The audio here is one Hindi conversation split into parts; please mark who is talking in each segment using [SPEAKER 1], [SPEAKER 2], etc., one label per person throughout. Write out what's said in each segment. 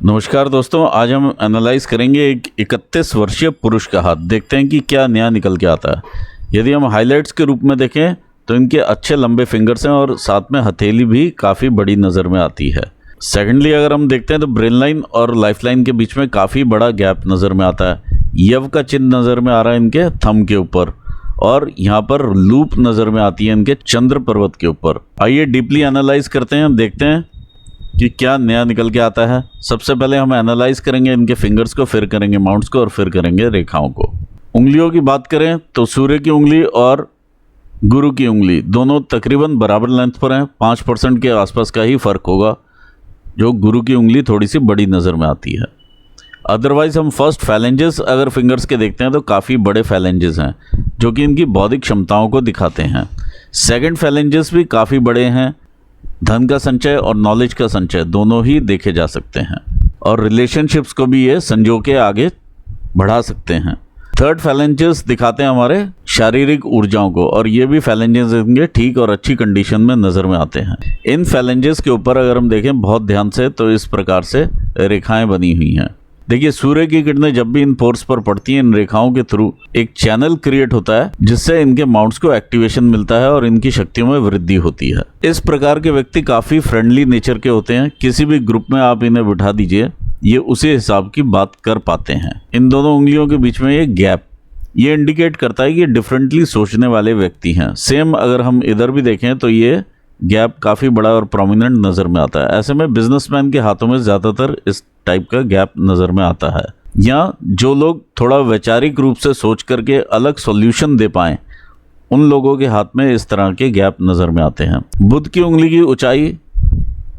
[SPEAKER 1] नमस्कार दोस्तों, आज हम एनालाइज करेंगे एक 31 वर्षीय पुरुष का हाथ। देखते हैं कि क्या नया निकल के आता है। यदि हम हाइलाइट्स के रूप में देखें तो इनके अच्छे लंबे फिंगर्स हैं और साथ में हथेली भी काफ़ी बड़ी नज़र में आती है। सेकेंडली अगर हम देखते हैं तो ब्रेन लाइन और लाइफ लाइन के बीच में काफ़ी बड़ा गैप नज़र में आता है। यव का चिन्ह नज़र में आ रहा है इनके थंब के ऊपर और यहाँ पर लूप नज़र में आती है इनके चंद्र पर्वत के ऊपर। आइए डीपली एनालाइज करते हैं, देखते हैं कि क्या नया निकल के आता है। सबसे पहले हम एनालाइज करेंगे इनके फिंगर्स को, फिर करेंगे माउंट्स को और फिर करेंगे रेखाओं को। उंगलियों की बात करें तो सूर्य की उंगली और गुरु की उंगली दोनों तकरीबन बराबर लेंथ पर हैं। 5% के आसपास का ही फर्क होगा, जो गुरु की उंगली थोड़ी सी बड़ी नज़र में आती है। अदरवाइज हम फर्स्ट फैलेंजेस अगर फिंगर्स के देखते हैं तो काफ़ी बड़े फैलेंजेस हैं जो कि इनकी बौद्धिक क्षमताओं को दिखाते हैं। सेकंड फैलेंजेस भी काफ़ी बड़े हैं। धन का संचय और नॉलेज का संचय दोनों ही देखे जा सकते हैं और रिलेशनशिप्स को भी ये संजो के आगे बढ़ा सकते हैं। थर्ड फैलेंजेस दिखाते हैं हमारे शारीरिक ऊर्जाओं को और ये भी फैलेंजेस इनके ठीक और अच्छी कंडीशन में नज़र में आते हैं। इन फैलेंजेस के ऊपर अगर हम देखें बहुत ध्यान से तो इस प्रकार से रेखाएं बनी हुई हैं। देखिए, सूर्य की किरणें जब भी इन पोर्स पर पड़ती हैं, इन रेखाओं के थ्रू एक चैनल क्रिएट होता है जिससे इनके माउंट्स को एक्टिवेशन मिलता है और इनकी शक्तियों में वृद्धि होती है। इस प्रकार के व्यक्ति काफ़ी फ्रेंडली नेचर के होते हैं। किसी भी ग्रुप में आप इन्हें बिठा दीजिए, ये उसी हिसाब की बात कर पाते हैं। इन दोनों उंगलियों के बीच में ये गैप ये इंडिकेट करता है कि ये डिफरेंटली सोचने वाले व्यक्ति हैं। सेम अगर हम इधर भी देखें तो ये गैप काफ़ी बड़ा और प्रोमिनेंट नज़र में आता है। ऐसे में बिजनेसमैन के हाथों में ज़्यादातर इस टाइप का गैप नज़र में आता है। या जो लोग थोड़ा वैचारिक रूप से सोच करके अलग सॉल्यूशन दे पाएं, उन लोगों के हाथ में इस तरह के गैप नज़र में आते हैं। बुध की उंगली की ऊंचाई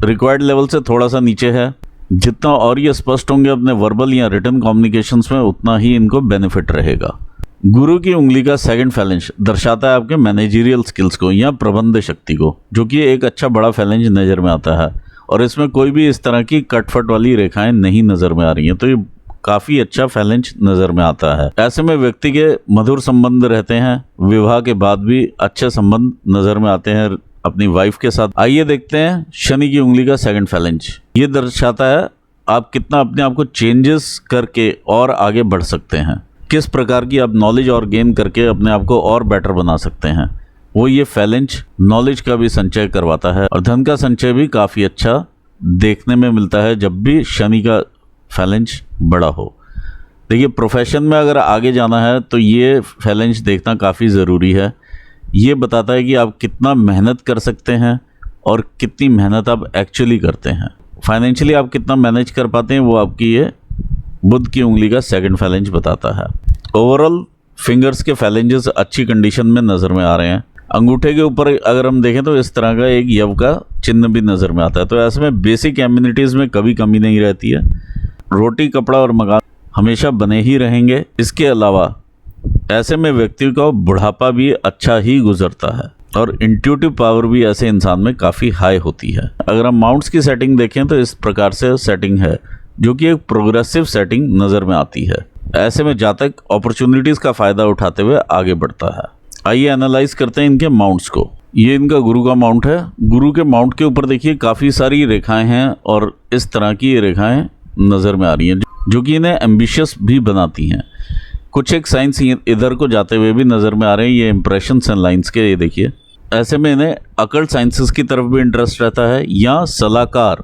[SPEAKER 1] रिक्वायर्ड लेवल से थोड़ा सा नीचे है। जितना और ये स्पष्ट होंगे अपने वर्बल या रिटन कम्युनिकेशंस में, उतना ही इनको बेनिफिट रहेगा। गुरु की उंगली का सेकंड फैलेंज दर्शाता है आपके मैनेजरियल स्किल्स को या प्रबंध शक्ति को, जो कि एक अच्छा बड़ा फैलेंज नज़र में आता है और इसमें कोई भी इस तरह की कटफट वाली रेखाएं नहीं नज़र में आ रही हैं, तो ये काफ़ी अच्छा फैलेंज नज़र में आता है। ऐसे में व्यक्ति के मधुर संबंध रहते हैं। विवाह के बाद भी अच्छे संबंध नज़र में आते हैं अपनी वाइफ के साथ। आइए देखते हैं शनि की उंगली का सेकंड फैलेंज। ये दर्शाता है आप कितना अपने आप को चेंजेस करके और आगे बढ़ सकते हैं, किस प्रकार की आप नॉलेज और गेन करके अपने आप को और बेटर बना सकते हैं। वो ये फैलेंज नॉलेज का भी संचय करवाता है और धन का संचय भी काफ़ी अच्छा देखने में मिलता है जब भी शनि का फैलेंज बड़ा हो। देखिए, प्रोफेशन में अगर आगे जाना है तो ये फैलेंज देखना काफ़ी ज़रूरी है। ये बताता है कि आप कितना मेहनत कर सकते हैं और कितनी मेहनत आप एक्चुअली करते हैं। फाइनेंशियली आप कितना मैनेज कर पाते हैं, वो आपकी ये बुध की उंगली का सेकंड फैलेंज बताता है। ओवरऑल फिंगर्स के फैलेंजेस अच्छी कंडीशन में नज़र में आ रहे हैं। अंगूठे के ऊपर अगर हम देखें तो इस तरह का एक यव का चिन्ह भी नज़र में आता है। तो ऐसे में बेसिक एम्यूनिटीज़ में कभी कमी नहीं रहती है। रोटी, कपड़ा और मकान हमेशा बने ही रहेंगे। इसके अलावा ऐसे में व्यक्ति का बुढ़ापा भी अच्छा ही गुजरता है और इंट्यूटिव पावर भी ऐसे इंसान में काफ़ी हाई होती है। अगर हम माउंट्स की सेटिंग देखें तो इस प्रकार से सेटिंग है, जो कि एक प्रोग्रेसिव सेटिंग नज़र में आती है। ऐसे में जातक अपॉर्चुनिटीज़ का फ़ायदा उठाते हुए आगे बढ़ता है। आइए एनालाइज करते हैं इनके माउंट्स को। ये इनका गुरु का माउंट है। गुरु के माउंट के ऊपर देखिए काफ़ी सारी रेखाएं हैं और इस तरह की ये रेखाएं नज़र में आ रही हैं जो कि इन्हें एम्बिशियस भी बनाती हैं। कुछ एक साइंस इधर को जाते हुए भी नज़र में आ रहे हैं, ये इंप्रेशंस एंड लाइंस के। ये देखिए, ऐसे में इन्हें अकल्ट साइंसेस की तरफ भी इंटरेस्ट रहता है या सलाहकार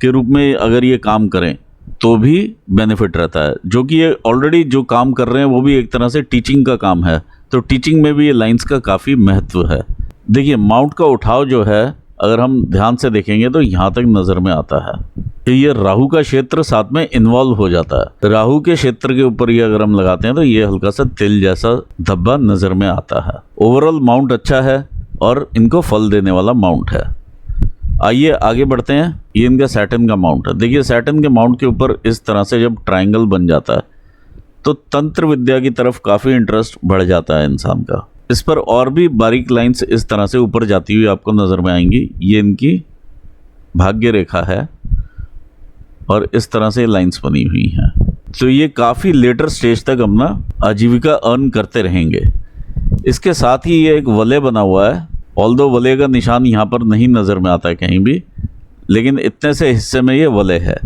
[SPEAKER 1] के रूप में अगर ये काम करें तो भी बेनिफिट रहता है, जो कि ये ऑलरेडी जो काम कर रहे हैं वो भी एक तरह से टीचिंग का काम है। तो टीचिंग में भी ये लाइंस का काफ़ी महत्व है। देखिए, माउंट का उठाव जो है अगर हम ध्यान से देखेंगे तो यहाँ तक नज़र में आता है कि ये राहु का क्षेत्र साथ में इन्वॉल्व हो जाता है। राहु के क्षेत्र के ऊपर ये अगर हम लगाते हैं तो ये हल्का सा तिल जैसा धब्बा नज़र में आता है। ओवरऑल माउंट अच्छा है और इनको फल देने वाला माउंट है। आइए आगे बढ़ते हैं। ये इनका सैटर्न का माउंट है। देखिए, सैटर्न के माउंट के ऊपर इस तरह से जब ट्रायंगल बन जाता है तो तंत्र विद्या की तरफ काफ़ी इंटरेस्ट बढ़ जाता है इंसान का। इस पर और भी बारीक लाइंस इस तरह से ऊपर जाती हुई आपको नज़र में आएंगी। ये इनकी भाग्य रेखा है और इस तरह से लाइंस बनी हुई हैं। तो ये काफ़ी लेटर स्टेज तक अपना आजीविका अर्न करते रहेंगे। इसके साथ ही ये एक वलय बना हुआ है। ऑल्दो वलय का निशान यहाँ पर नहीं नज़र में आता है कहीं भी, लेकिन इतने से हिस्से में ये वलय है।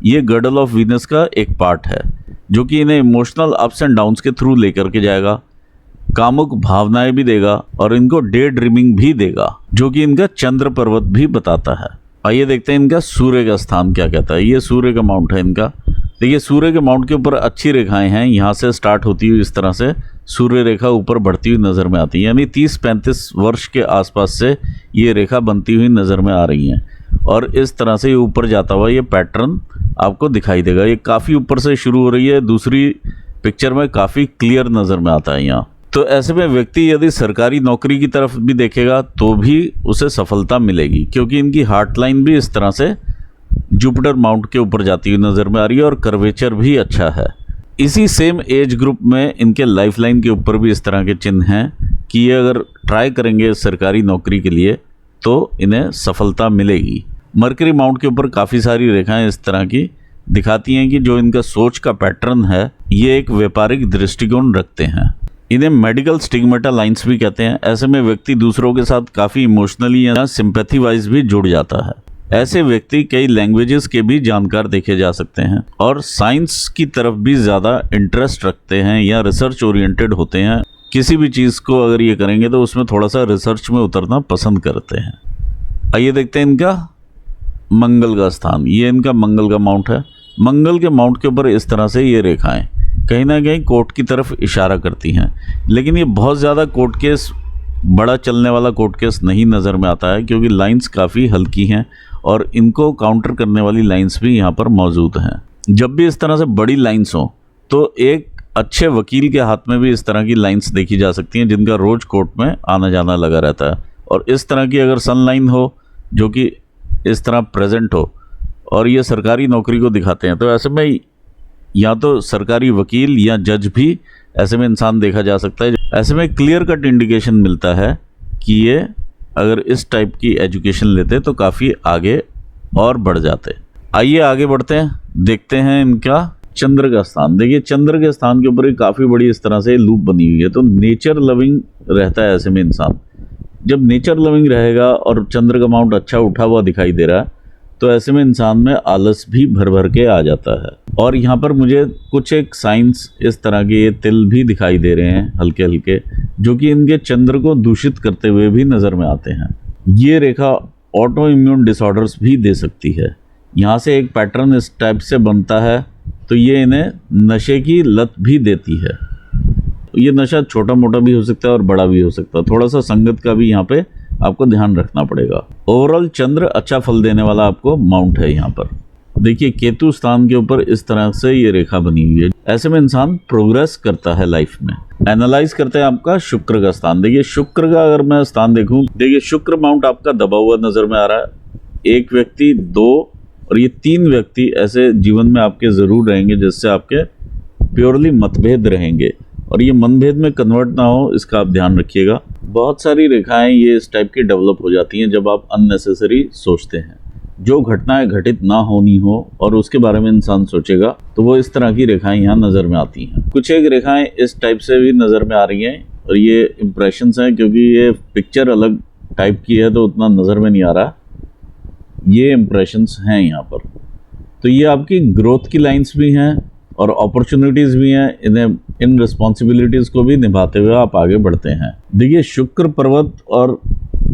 [SPEAKER 1] ये गर्डल ऑफ वीनस का एक पार्ट है जो कि इन्हें इमोशनल अप्स एंड डाउन्स के थ्रू लेकर के जाएगा, कामुक भावनाएं भी देगा और इनको डे ड्रीमिंग भी देगा, जो कि इनका चंद्र पर्वत भी बताता है। आइए देखते हैं इनका सूर्य का स्थान क्या कहता है। ये सूर्य का माउंट है इनका। देखिए सूर्य के माउंट के ऊपर अच्छी रेखाएं हैं, यहाँ से स्टार्ट होती हुई इस तरह से सूर्य रेखा ऊपर बढ़ती हुई नज़र में आती है, यानी 30-35 वर्ष के आसपास से ये रेखा बनती हुई नज़र में आ रही हैं और इस तरह से ये ऊपर जाता हुआ ये पैटर्न आपको दिखाई देगा। ये काफ़ी ऊपर से शुरू हो रही है, दूसरी पिक्चर में काफ़ी क्लियर नज़र में आता है यहाँ। तो ऐसे में व्यक्ति यदि सरकारी नौकरी की तरफ भी देखेगा तो भी उसे सफलता मिलेगी, क्योंकि इनकी हार्ट लाइन भी इस तरह से जुपिटर माउंट के ऊपर जाती हुई नज़र में आ रही है और कर्वेचर भी अच्छा है। इसी सेम एज ग्रुप में इनके लाइफ लाइन के ऊपर भी इस तरह के चिन्ह हैं कि ये अगर ट्राई करेंगे सरकारी नौकरी के लिए तो इन्हें सफलता मिलेगी। मरकरी माउंट के ऊपर काफ़ी सारी रेखाएं इस तरह की दिखाती हैं कि जो इनका सोच का पैटर्न है ये एक व्यापारिक दृष्टिकोण रखते हैं। इन्हें मेडिकल स्टिग्मेटा लाइंस भी कहते हैं। ऐसे में व्यक्ति दूसरों के साथ काफ़ी इमोशनली या सिंपैथी वाइज भी जुड़ जाता है। ऐसे व्यक्ति कई लैंग्वेजेस के भी जानकार देखे जा सकते हैं और साइंस की तरफ भी ज़्यादा इंटरेस्ट रखते हैं या रिसर्च ओरिएंटेड होते हैं। किसी भी चीज़ को अगर ये करेंगे तो उसमें थोड़ा सा रिसर्च में उतरना पसंद करते हैं। आइए देखते हैं इनका मंगल का स्थान। ये इनका मंगल का माउंट है। मंगल के माउंट के ऊपर इस तरह से ये रेखाएं कहीं ना कहीं कोर्ट की तरफ इशारा करती हैं, लेकिन ये बहुत ज़्यादा कोर्ट केस, बड़ा चलने वाला कोर्ट केस नहीं नज़र में आता है, क्योंकि लाइंस काफ़ी हल्की हैं और इनको काउंटर करने वाली लाइंस भी यहाँ पर मौजूद हैं। जब भी इस तरह से बड़ी लाइंस हों तो एक अच्छे वकील के हाथ में भी इस तरह की लाइंस देखी जा सकती हैं, जिनका रोज़ कोर्ट में आना जाना लगा रहता है। और इस तरह की अगर सन लाइन हो जो कि इस तरह प्रेजेंट हो और ये सरकारी नौकरी को दिखाते हैं, तो ऐसे में या तो सरकारी वकील या जज भी ऐसे में इंसान देखा जा सकता है। ऐसे में क्लियर कट इंडिकेशन मिलता है कि ये अगर इस टाइप की एजुकेशन लेते तो काफ़ी आगे और बढ़ जाते। आइए आगे बढ़ते हैं, देखते हैं इनका चंद्र का स्थान। देखिए चंद्र के स्थान के ऊपर एक काफ़ी बड़ी इस तरह से लूप बनी हुई है। तो नेचर लविंग रहता है ऐसे में इंसान। जब नेचर लविंग रहेगा और चंद्र का माउंट अच्छा उठा हुआ दिखाई दे रहा है तो ऐसे में इंसान में आलस भी भर भर के आ जाता है। और यहाँ पर मुझे कुछ एक साइंस इस तरह के ये तिल भी दिखाई दे रहे हैं हल्के हल्के, जो कि इनके चंद्र को दूषित करते हुए भी नज़र में आते हैं। ये रेखा ऑटो इम्यून डिसऑर्डर्स भी दे सकती है। यहाँ से एक पैटर्न इस टाइप से बनता है तो ये इन्हें नशे की लत भी देती है। ये नशा छोटा मोटा भी हो सकता है और बड़ा भी हो सकता है। थोड़ा सा संगत का भी यहाँ पे आपको ध्यान रखना पड़ेगा। ओवरऑल चंद्र अच्छा फल देने वाला आपको माउंट है। यहाँ पर देखिए केतु स्थान के ऊपर इस तरह से ये रेखा बनी हुई है। ऐसे में इंसान प्रोग्रेस करता है लाइफ में। एनालाइज करते हैं आपका शुक्र का स्थान। देखिए शुक्र का अगर मैं स्थान देखूं, देखिए शुक्र माउंट आपका दबा हुआ नजर में आ रहा है। एक व्यक्ति, दो और ये 3 व्यक्ति ऐसे जीवन में आपके जरूर रहेंगे जिससे आपके प्योरली मतभेद रहेंगे और ये मनभेद में कन्वर्ट ना हो, इसका आप ध्यान रखिएगा। बहुत सारी रेखाएं ये इस टाइप की डेवलप हो जाती हैं जब आप अननेसेसरी सोचते हैं। जो घटनाएं घटित ना होनी हो और उसके बारे में इंसान सोचेगा तो वो इस तरह की रेखाएं यहाँ नज़र में आती हैं। कुछ एक रेखाएं इस टाइप से भी नज़र में आ रही हैं और ये इम्प्रेशंस हैं, क्योंकि ये पिक्चर अलग टाइप की है तो उतना नज़र में नहीं आ रहा। ये इम्प्रेशंस हैं यहाँ पर। तो ये आपकी ग्रोथ की लाइन्स भी हैं और अपॉर्चुनिटीज़ भी हैं। इन्हें इन रिस्पॉन्सिबिलिटीज़ को भी निभाते हुए आप आगे बढ़ते हैं। देखिए शुक्र पर्वत और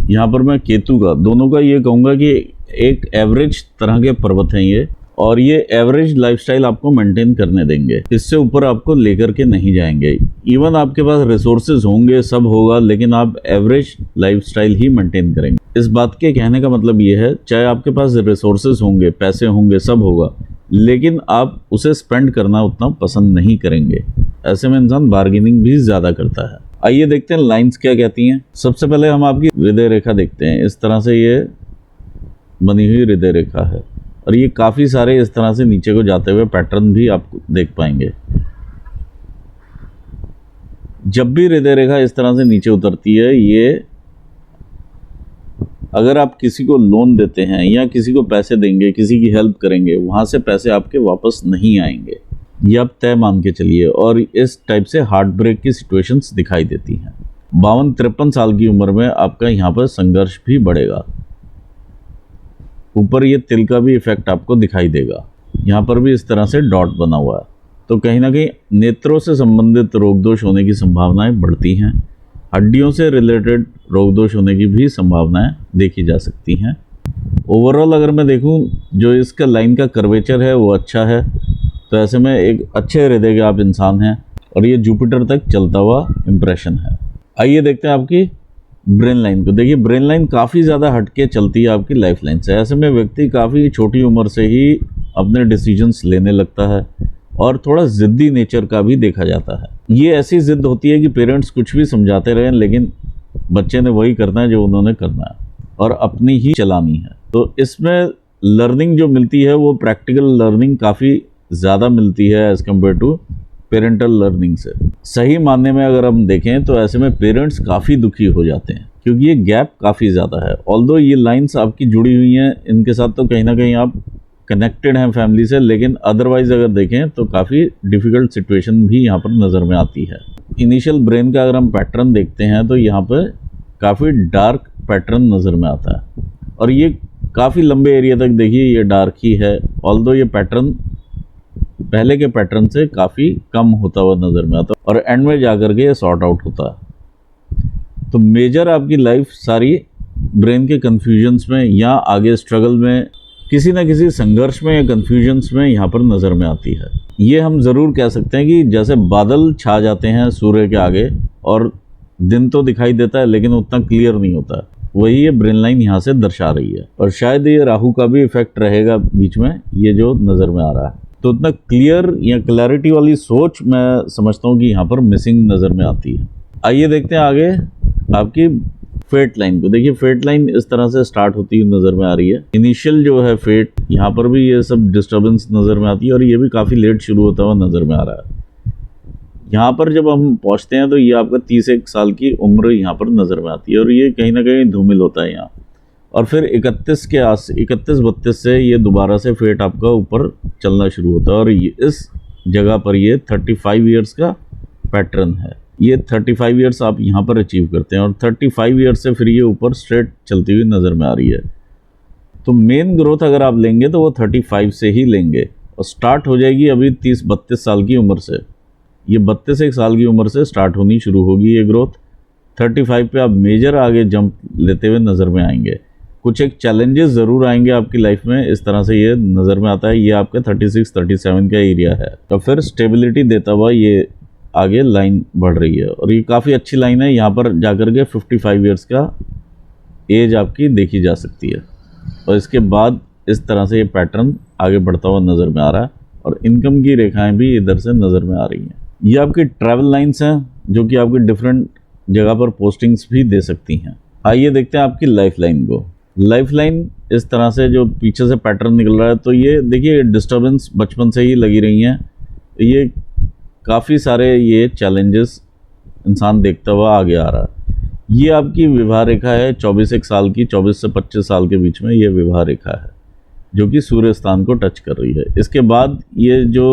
[SPEAKER 1] यहाँ पर मैं केतु का, दोनों का ये कहूँगा कि एक एवरेज तरह के पर्वत हैं ये, और ये एवरेज लाइफस्टाइल आपको मेंटेन करने देंगे। इससे ऊपर आपको लेकर के नहीं जाएंगे। इवन आपके पास रिसोर्सेज होंगे, सब होगा, लेकिन आप एवरेज लाइफस्टाइल ही मेंटेन करेंगे। इस बात के कहने का मतलब ये है, चाहे आपके पास रिसोर्सेज होंगे, पैसे होंगे, सब होगा, लेकिन आप उसे स्पेंड करना उतना पसंद नहीं करेंगे। ऐसे में इंसान बार्गेनिंग भी ज़्यादा करता है। आइए देखते हैं लाइंस क्या कहती हैं। सबसे पहले हम आपकी हृदय रेखा देखते हैं। इस तरह से ये बनी हुई हृदय रेखा है और ये काफ़ी सारे इस तरह से नीचे को जाते हुए पैटर्न भी आप देख पाएंगे। जब भी हृदय रेखा इस तरह से नीचे उतरती है, ये अगर आप किसी को लोन देते हैं या किसी को पैसे देंगे, किसी की हेल्प करेंगे, वहाँ से पैसे आपके वापस नहीं आएंगे, ये आप तय मान के चलिए। और इस टाइप से हार्ट ब्रेक की सिचुएशंस दिखाई देती हैं। 52-53 साल की उम्र में आपका यहाँ पर संघर्ष भी बढ़ेगा। ऊपर ये तिल का भी इफेक्ट आपको दिखाई देगा। यहाँ पर भी इस तरह से डॉट बना हुआ है। तो कहीं ना कहीं नेत्रों से संबंधित रोग दोष होने की संभावनाएं बढ़ती हैं। हड्डियों से रिलेटेड रोग दोष होने की भी संभावनाएं देखी जा सकती हैं। ओवरऑल अगर मैं देखूं, जो इसका लाइन का कर्वेचर है वो अच्छा है, तो ऐसे में एक अच्छे हृदय के आप इंसान हैं और ये जुपिटर तक चलता हुआ इम्प्रेशन है। आइए देखते हैं आपकी ब्रेन लाइन को। देखिए, ब्रेन लाइन काफ़ी ज़्यादा हटके चलती है आपकी लाइफ लाइन से। ऐसे में व्यक्ति काफ़ी छोटी उम्र से ही अपने डिसीजंस लेने लगता है और थोड़ा ज़िद्दी नेचर का भी देखा जाता है। ये ऐसी ज़िद्द होती है कि पेरेंट्स कुछ भी समझाते रहें, लेकिन बच्चे ने वही करना है जो उन्होंने करना है और अपनी ही चलानी है। तो इसमें लर्निंग जो मिलती है वो प्रैक्टिकल लर्निंग काफ़ी ज़्यादा मिलती है as compared to parental learning से। सही मानने में अगर हम देखें तो ऐसे में पेरेंट्स काफ़ी दुखी हो जाते हैं, क्योंकि ये गैप काफ़ी ज़्यादा है। ऑल्दो ये लाइंस आपकी जुड़ी हुई हैं, इनके साथ तो कहीं ना कहीं आप कनेक्टेड हैं फैमिली से, लेकिन अदरवाइज अगर देखें तो काफ़ी डिफ़िकल्ट सिचुएशन भी यहाँ पर नज़र में आती है। इनिशियल ब्रेन का अगर हम पैटर्न देखते हैं तो यहाँ पर काफ़ी डार्क पैटर्न नज़र में आता है और ये काफ़ी लंबे एरिया तक देखिए ये डार्क ही है। ऑल्दो ये पैटर्न पहले के पैटर्न से काफ़ी कम होता हुआ नज़र में आता है और एंड में जाकर के ये सॉर्ट आउट होता है। तो मेजर आपकी लाइफ सारी ब्रेन के कन्फ्यूजन्स में या आगे स्ट्रगल में, किसी न किसी संघर्ष में या कन्फ्यूजन्स में यहाँ पर नज़र में आती है। ये हम ज़रूर कह सकते हैं कि जैसे बादल छा जाते हैं सूर्य के आगे और दिन तो दिखाई देता है लेकिन उतना क्लियर नहीं होता है, वही ये ब्रेन लाइन यहाँ से दर्शा रही है। और शायद ये राहु का भी इफेक्ट रहेगा बीच में, ये जो नज़र में आ रहा है। तो उतना क्लियर या क्लैरिटी वाली सोच मैं समझता हूँ कि यहाँ पर मिसिंग नज़र में आती है। आइए देखते हैं आगे आपकी फेट लाइन को। देखिए, फेट लाइन इस तरह से स्टार्ट होती हुई नज़र में आ रही है। इनिशियल जो है फेट, यहाँ पर भी ये सब डिस्टर्बेंस नज़र में आती है और ये भी काफ़ी लेट शुरू होता हुआ नज़र में आ रहा है। यहाँ पर जब हम पहुँचते हैं तो ये आपका 31 साल की उम्र यहाँ पर नज़र में आती है और ये कहीं ना कहीं धूमिल होता है यहाँ। और फिर 31-32 से ये दोबारा से फेट आपका ऊपर चलना शुरू होता है और ये इस जगह पर ये 35 ईयर्स का पैटर्न है। ये 35 ईयर्स आप यहाँ पर अचीव करते हैं और 35 ईयर्स से फिर ये ऊपर स्ट्रेट चलती हुई नज़र में आ रही है। तो मेन ग्रोथ अगर आप लेंगे तो वो 35 से ही लेंगे और स्टार्ट हो जाएगी अभी 30-32 साल की उम्र से। ये 32 साल की उम्र से स्टार्ट होनी शुरू होगी ये ग्रोथ। 35 पे आप मेजर आगे जंप लेते हुए नज़र में आएंगे। कुछ एक चैलेंजेस ज़रूर आएंगे आपकी लाइफ में, इस तरह से ये नज़र में आता है। ये आपका 36-37 का एरिया है। तो फिर स्टेबिलिटी देता हुआ ये आगे लाइन बढ़ रही है और ये काफ़ी अच्छी लाइन है। यहाँ पर जाकर के 55 ईयर्स का एज आपकी देखी जा सकती है और इसके बाद इस तरह से ये पैटर्न आगे बढ़ता हुआ नज़र में आ रहा है और इनकम की रेखाएं भी इधर से नज़र में आ रही हैं। ये आपकी ट्रैवल लाइन्स हैं जो कि आपकी डिफरेंट जगह पर पोस्टिंग्स भी दे सकती हैं। आइए देखते हैं आपकी लाइफ लाइन को। लाइफ लाइन इस तरह से जो पीछे से पैटर्न निकल रहा है, तो ये देखिए डिस्टर्बेंस बचपन से ही लगी रही हैं। ये काफ़ी सारे ये चैलेंजेस इंसान देखता हुआ आगे आ रहा है। ये आपकी विवाह रेखा है 24 साल की, 24 से 25 साल के बीच में ये विवाह रेखा है जो कि सूर्य स्थान को टच कर रही है। इसके बाद ये जो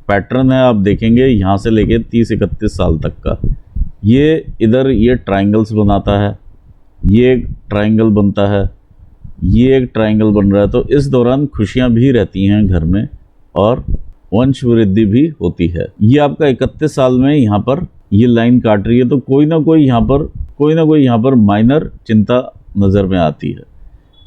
[SPEAKER 1] पैटर्न है आप देखेंगे यहाँ से लेके 30-31 साल तक का, ये इधर ये ट्रायंगल्स बनाता है, ये एक ट्रायंगल बनता है, ये एक ट्रायंगल बन रहा है। तो इस दौरान खुशियाँ भी रहती हैं घर में और वंश वृद्धि भी होती है। ये आपका 31 साल में यहाँ पर ये लाइन काट रही है, तो कोई ना कोई यहाँ पर माइनर चिंता नज़र में आती है।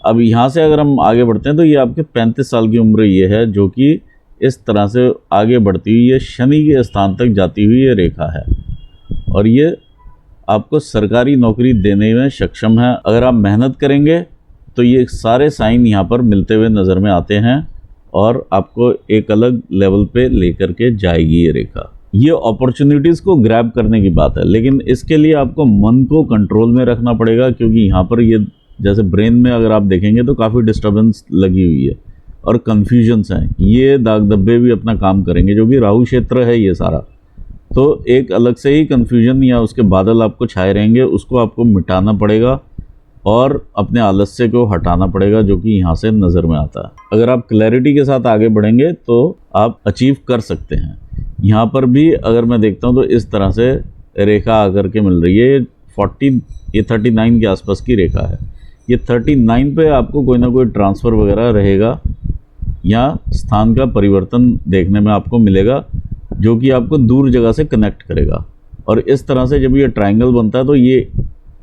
[SPEAKER 1] अब यहाँ से अगर हम आगे बढ़ते हैं तो ये आपके 35 साल की उम्र ये है जो कि इस तरह से आगे बढ़ती हुई ये शनि के स्थान तक जाती हुई ये रेखा है और ये आपको सरकारी नौकरी देने में सक्षम है। अगर आप मेहनत करेंगे तो ये सारे साइन यहाँ पर मिलते हुए नज़र में आते हैं और आपको एक अलग लेवल पे लेकर के जाएगी ये रेखा। ये अपॉर्चुनिटीज़ को ग्रैब करने की बात है, लेकिन इसके लिए आपको मन को कंट्रोल में रखना पड़ेगा, क्योंकि यहाँ पर ये जैसे ब्रेन में अगर आप देखेंगे तो काफ़ी डिस्टर्बेंस लगी हुई है और कन्फ्यूजन्स हैं। ये दाग धब्बे भी अपना काम करेंगे, जो कि राहु क्षेत्र है ये सारा। तो एक अलग से ही कन्फ्यूजन या उसके बादल आपको छाए रहेंगे, उसको आपको मिटाना पड़ेगा और अपने आलस्य को हटाना पड़ेगा, जो कि यहाँ से नज़र में आता है। अगर आप क्लैरिटी के साथ आगे बढ़ेंगे तो आप अचीव कर सकते हैं। यहाँ पर भी अगर मैं देखता हूँ तो इस तरह से रेखा आकर के मिल रही है। ये 39 के आसपास की रेखा है। ये 39 पे आपको कोई ना कोई ट्रांसफ़र वगैरह रहेगा यहाँ स्थान का परिवर्तन देखने में आपको मिलेगा, जो कि आपको दूर जगह से कनेक्ट करेगा। और इस तरह से जब ये ट्रायंगल बनता है तो ये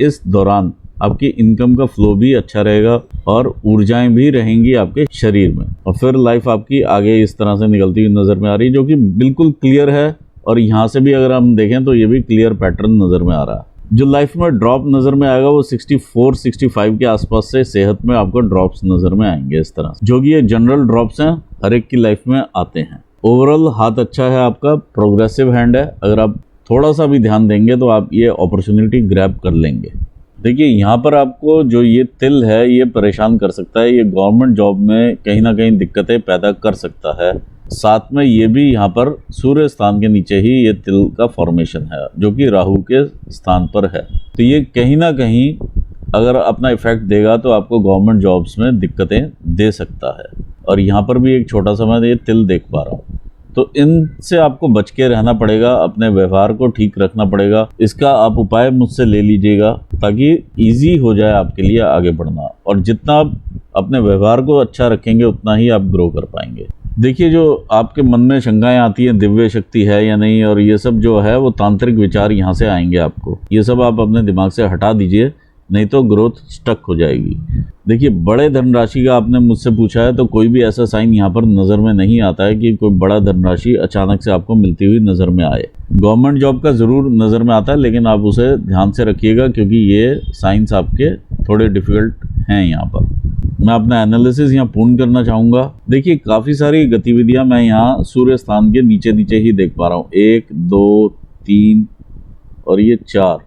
[SPEAKER 1] इस दौरान आपकी इनकम का फ्लो भी अच्छा रहेगा और ऊर्जाएं भी रहेंगी आपके शरीर में, और फिर लाइफ आपकी आगे इस तरह से निकलती हुई नज़र में आ रही है, जो कि बिल्कुल क्लियर है। और यहाँ से भी अगर हम देखें तो ये भी क्लियर पैटर्न नज़र में आ रहा है। जो लाइफ में ड्रॉप नज़र में आएगा वो 64-65 के आसपास से सेहत में आपको ड्रॉप्स नज़र में आएंगे इस तरह से, जो कि ये जनरल ड्रॉप्स हैं, हर एक की लाइफ में आते हैं। ओवरऑल हाथ अच्छा है आपका, प्रोग्रेसिव हैंड है। अगर आप थोड़ा सा भी ध्यान देंगे तो आप ये अपॉर्चुनिटी ग्रैब कर लेंगे। देखिए यहाँ पर आपको जो ये तिल है ये परेशान कर सकता है, ये गवर्नमेंट जॉब में कहीं ना कहीं दिक्कतें पैदा कर सकता है। साथ में ये भी यहाँ पर सूर्य स्थान के नीचे ही ये तिल का फॉर्मेशन है, जो कि राहु के स्थान पर है। तो ये कहीं ना कहीं अगर अपना इफेक्ट देगा तो आपको गवर्नमेंट जॉब्स में दिक्कतें दे सकता है। और यहाँ पर भी एक छोटा सा मैं ये तिल देख पा रहा हूँ, तो इनसे आपको बच के रहना पड़ेगा, अपने व्यवहार को ठीक रखना पड़ेगा। इसका आप उपाय मुझसे ले लीजिएगा ताकि इजी हो जाए आपके लिए आगे बढ़ना। और जितना आप अपने व्यवहार को अच्छा रखेंगे उतना ही आप ग्रो कर पाएंगे। देखिए जो आपके मन में शंकाएं आती हैं दिव्य शक्ति है या नहीं, और ये सब जो है वो तांत्रिक विचार यहाँ से आएंगे आपको, ये सब आप अपने दिमाग से हटा दीजिए, नहीं तो ग्रोथ स्टक हो जाएगी। देखिए बड़े धनराशि का आपने मुझसे पूछा है, तो कोई भी ऐसा साइन यहाँ पर नज़र में नहीं आता है कि कोई बड़ा धनराशि अचानक से आपको मिलती हुई नज़र में आए। गवर्नमेंट जॉब का ज़रूर नज़र में आता है, लेकिन आप उसे ध्यान से रखिएगा क्योंकि ये साइंस आपके थोड़े डिफ़िकल्ट हैं यहाँ पर। मैं अपना एनालिसिस यहाँ पूर्ण करना चाहूँगा। देखिए काफ़ी सारी गतिविधियाँ मैं यहाँ सूर्य स्थान के नीचे नीचे ही देख पा रहा हूँ, 1 2 3 और ये 4,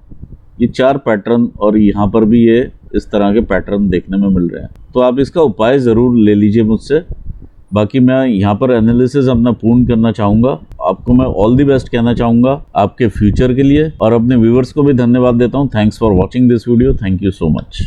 [SPEAKER 1] ये 4 पैटर्न, और यहाँ पर भी ये इस तरह के पैटर्न देखने में मिल रहे हैं। तो आप इसका उपाय ज़रूर ले लीजिए मुझसे। बाकी मैं यहाँ पर एनालिसिस अपना पूर्ण करना चाहूँगा। आपको मैं ऑल दी बेस्ट कहना चाहूँगा आपके फ्यूचर के लिए, और अपने व्यूवर्स को भी धन्यवाद देता हूँ। Thanks for watching this video. Thank you so much.